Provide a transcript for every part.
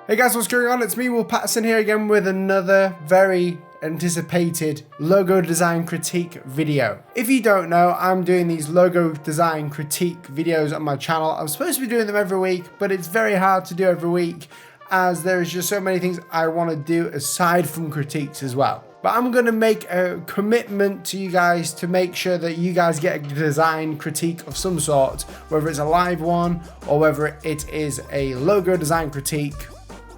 Hey guys, what's going on? It's me, Paterson here again with another very anticipated logo design critique video. If you don't know, I'm doing these logo design critique videos on my channel. I'm supposed to be doing them every week, but it's very hard to do every week as there's just so many things I want to do aside from critiques as well. But I'm going to make a commitment to you guys to make sure that you guys get a design critique of some sort, whether it's a live one or whether it is a logo design critique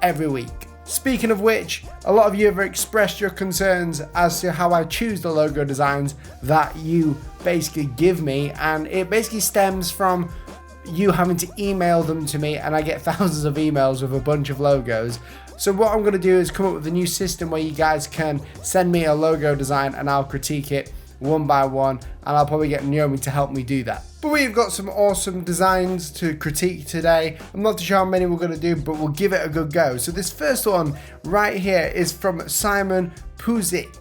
every week. Speaking of which, a lot of you have expressed your concerns as to how I choose the logo designs that you basically give me, and it basically stems from you having to email them to me, and I get thousands of emails with a bunch of logos. So what I'm going to do is come up with a new system where you guys can send me a logo design and I'll critique it one by one, and I'll probably get Naomi to help me do that. But we've got some awesome designs to critique today. I'm not too sure how many we're going to do, but we'll give it a good go. So this first one right here is from Simon Puzik,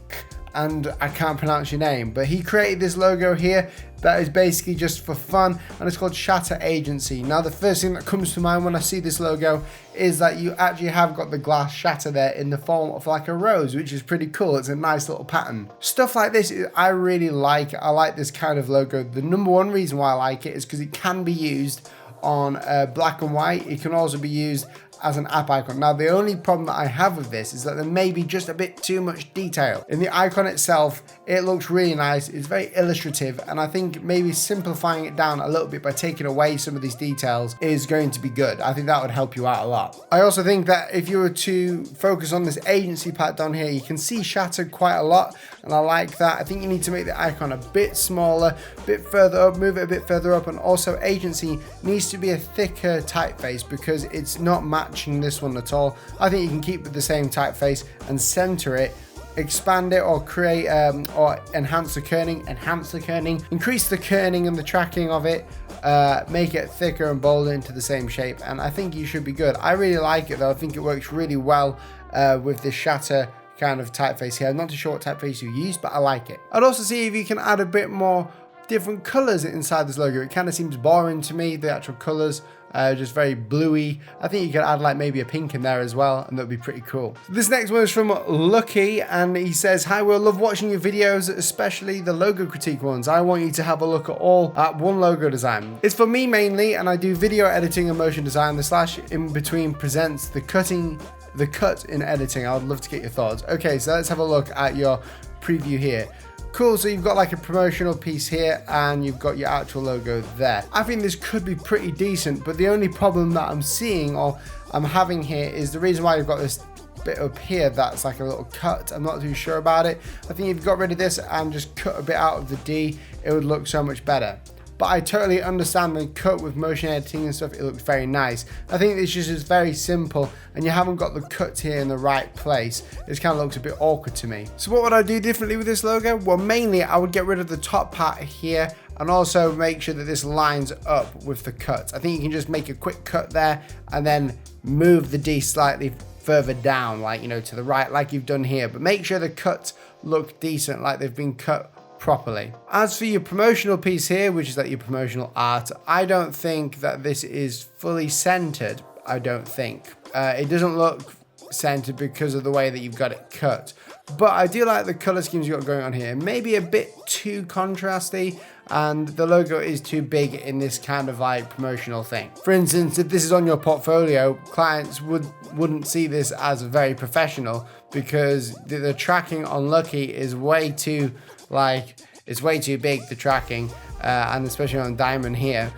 and I can't pronounce your name, but he created this logo here that is basically just for fun, and it's called Shatter Agency. Now the first thing that comes to mind when I see this logo is that you actually have got the glass shatter there in the form of like a rose, which is pretty cool. It's a nice little pattern. Stuff like this I really like. I like this kind of logo. The number one reason why I like it is because it can be used on black and white. It can also be used as an app icon. Now the only problem that I have with this is that there may be just a bit too much detail. In the icon itself, it looks really nice, it's very illustrative, and I think maybe simplifying it down a little bit by taking away some of these details is going to be good. I think that would help you out a lot. I also think that if you were to focus on this agency part down here, you can see shattered quite a lot, and I like that. I think you need to make the icon a bit smaller, a bit further up, move it a bit further up, and also agency needs to be a thicker typeface because it's not matching this one at all. I think you can keep with the same typeface and center it, expand it, or create or enhance the kerning, increase the kerning and the tracking of it, make it thicker and bolder into the same shape, and I think you should be good. I really like it though. I think it works really well with this shatter kind of typeface here. I'm not too sure what typeface you use, but I like it. I'd also see if you can add a bit more different colors inside this logo. It kind of seems boring to me, the actual colors, just very bluey. I think you could add like maybe a pink in there as well, and that would be pretty cool. So this next one is from Lucky, and he says, "Hi, Will, love watching your videos, especially the logo critique ones. I want you to have a look at one logo design. It's for me mainly, and I do video editing and motion design. The slash in between presents the cut in editing. I would love to get your thoughts." Okay, so let's have a look at your preview here. Cool, so you've got like a promotional piece here and you've got your actual logo there. I think this could be pretty decent, but the only problem that I'm seeing or I'm having here is the reason why you've got this bit up here that's like a little cut. I'm not too sure about it. I think if you got rid of this and just cut a bit out of the D, it would look so much better. But I totally understand the cut with motion editing and stuff. It looks very nice. I think this just is very simple, and you haven't got the cut here in the right place. This kind of looks a bit awkward to me. So what would I do differently with this logo? Well, mainly I would get rid of the top part here and also make sure that this lines up with the cut. I think you can just make a quick cut there and then move the D slightly further down, like, you know, to the right, like you've done here. But make sure the cuts look decent, like they've been cut properly. As for your promotional piece here, which is like your promotional art, I don't think that this is fully centered. I don't think it doesn't look centered because of the way that you've got it cut, but I do like the color schemes you've got going on here. Maybe a bit too contrasty, and the logo is too big in this kind of like promotional thing. For instance, if this is on your portfolio, clients wouldn't see this as very professional because the tracking on Lucky is way too it's way too big, the tracking, and especially on Diamond here,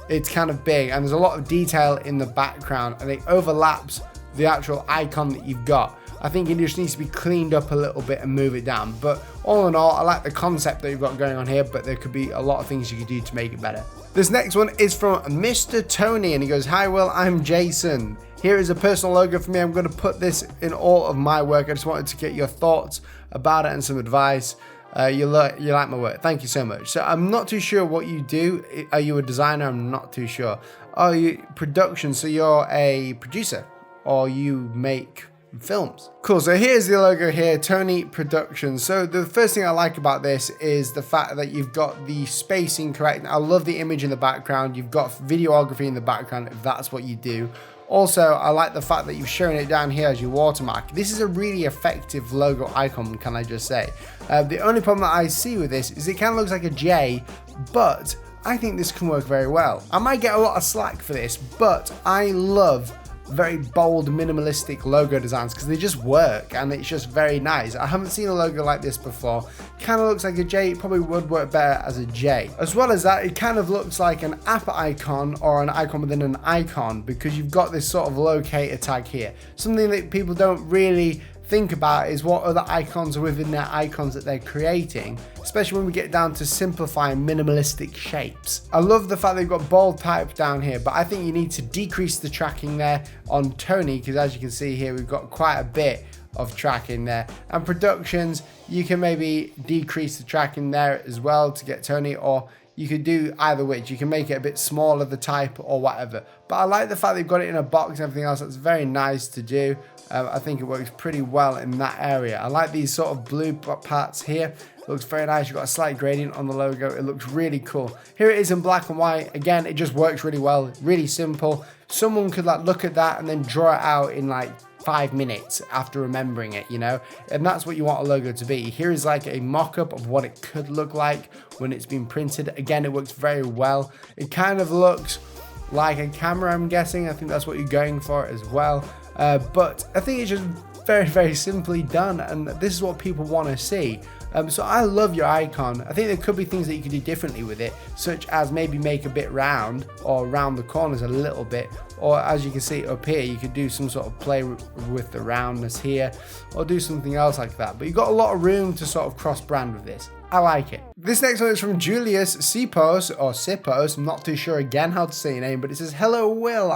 it's kind of big and there's a lot of detail in the background and it overlaps the actual icon that you've got. I think it just needs to be cleaned up a little bit and move it down. But all in all, I like the concept that you've got going on here, but there could be a lot of things you could do to make it better. This next one is from Mr. Tony, and he goes, "Hi Will, I'm Jason. Here is a personal logo for me. I'm going to put this in all of my work. I just wanted to get your thoughts about it and some advice. You like my work. Thank you so much." So I'm not too sure what you do. Are you a designer? I'm not too sure. Are you production? So you're a producer or you make films. Cool, so here's the logo here, Tony Productions. So the first thing I like about this is the fact that you've got the spacing correct. I love the image in the background. You've got videography in the background if that's what you do. Also, I like the fact that you've shown it down here as your watermark. This is a really effective logo icon, can I just say. The only problem that I see with this is it kind of looks like a J, but I think this can work very well. I might get a lot of slack for this, but I love very bold, minimalistic logo designs because they just work and it's just very nice. I haven't seen a logo like this before. Kind of looks like a J. It probably would work better as a J. As well as that, it kind of looks like an app icon or an icon within an icon because you've got this sort of locator tag here. Something that people don't really think about is what other icons are within their icons that they're creating, especially when we get down to simplifying minimalistic shapes. I love the fact they've got bold type down here, but I think you need to decrease the tracking there on Tony because as you can see here, we've got quite a bit of tracking there. And productions, you can maybe decrease the tracking there as well to get Tony, or you could do either which. You can make it a bit smaller, the type or whatever. But I like the fact they've got it in a box and everything else. That's very nice to do. I think it works pretty well in that area. I like these sort of blue parts here. It looks very nice. You've got a slight gradient on the logo. It looks really cool. Here it is in black and white. Again, it just works really well. Really simple. Someone could like look at that and then draw it out in like 5 minutes after remembering it, you know, and that's what you want a logo to be. Here is like a mock-up of what it could look like when it's been printed. Again, it works very well. It kind of looks like a camera, I'm guessing. I think that's what you're going for as well. But I think it's just very, very simply done, and this is what people want to see. So I love your icon. I think there could be things that you could do differently with it, such as maybe make a bit round or round the corners a little bit, or as you can see up here, you could do some sort of play with the roundness here or do something else like that. But you've got a lot of room to sort of cross brand with this. I like it. This next one is from Julius Sipos, or Sipos, I'm not too sure again how to say your name, but it says, "Hello Will,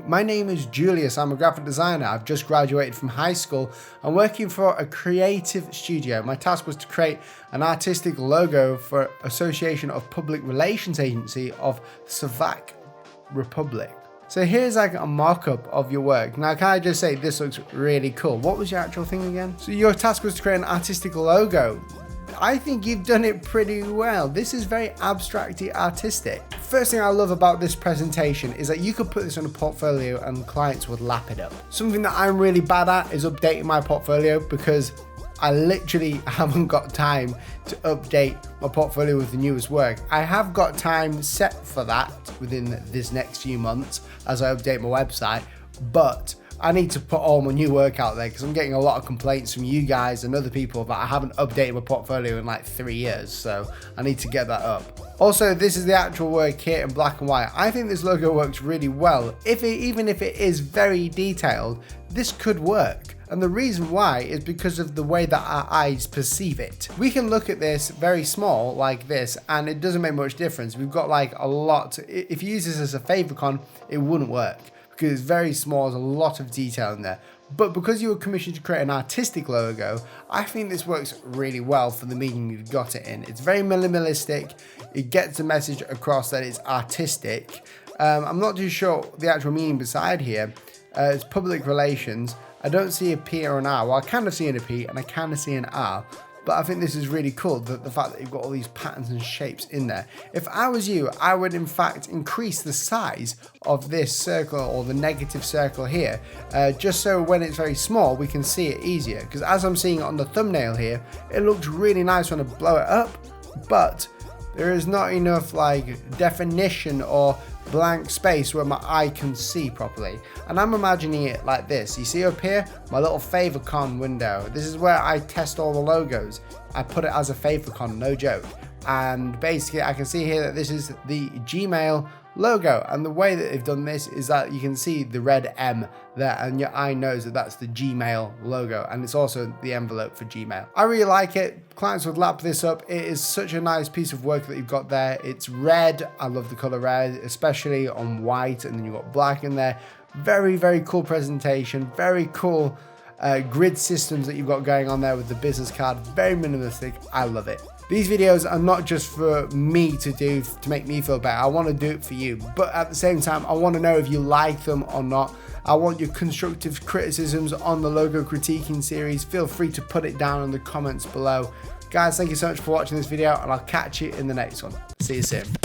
my name is Julius, I'm a graphic designer. I've just graduated from high school. I'm working for a creative studio. My task was to create an artistic logo for Association of Public Relations Agency of Slovak Republic." So here's like a mock-up of your work. Now, can I just say this looks really cool. What was your actual thing again? So your task was to create an artistic logo. I think you've done it pretty well. This is very abstractly artistic. First thing I love about this presentation is that you could put this on a portfolio and clients would lap it up. Something that I'm really bad at is updating my portfolio because I literally haven't got time to update my portfolio with the newest work. I have got time set for that within this next few months as I update my website, but I need to put all my new work out there because I'm getting a lot of complaints from you guys and other people that I haven't updated my portfolio in like 3 years, so I need to get that up. Also, this is the actual work here in black and white. I think this logo works really well. Even if it is very detailed, this could work. And the reason why is because of the way that our eyes perceive it. We can look at this very small like this and it doesn't make much difference. We've got like a lot. If you use this as a favicon, it wouldn't work because it's very small. There's a lot of detail in there. But because you were commissioned to create an artistic logo, I think this works really well for the medium you've got it in. It's very minimalistic. It gets the message across that it's artistic. I'm not too sure the actual meaning beside here. It's public relations. I don't see a P or an R. Well, I kind of see a P and I kind of see an R. But I think this is really cool, the fact that you've got all these patterns and shapes in there. If I was you, I would in fact increase the size of this circle or the negative circle here, just so when it's very small, we can see it easier. Because as I'm seeing it on the thumbnail here, it looks really nice when I blow it up, but there is not enough like definition or blank space where my eye can see properly. And I'm imagining it like this. You see up here, my little favicon window. This is where I test all the logos. I put it as a favicon, no joke. And basically I can see here that this is the Gmail logo, and the way that they've done this is that you can see the red M there and your eye knows that that's the Gmail logo, and it's also the envelope for Gmail. I really like it. Clients would lap this up. It is such a nice piece of work that you've got there. It's red. I love the color red, especially on white, and then you've got black in there. Very, very cool presentation. Very cool grid systems that you've got going on there with the business card. Very minimalistic. I love it. These videos are not just for me to do to make me feel better. I want to do it for you, but at the same time, I want to know if you like them or not. I want your constructive criticisms on the logo critiquing series. Feel free to put it down in the comments below. Guys, thank you so much for watching this video, and I'll catch you in the next one. See you soon.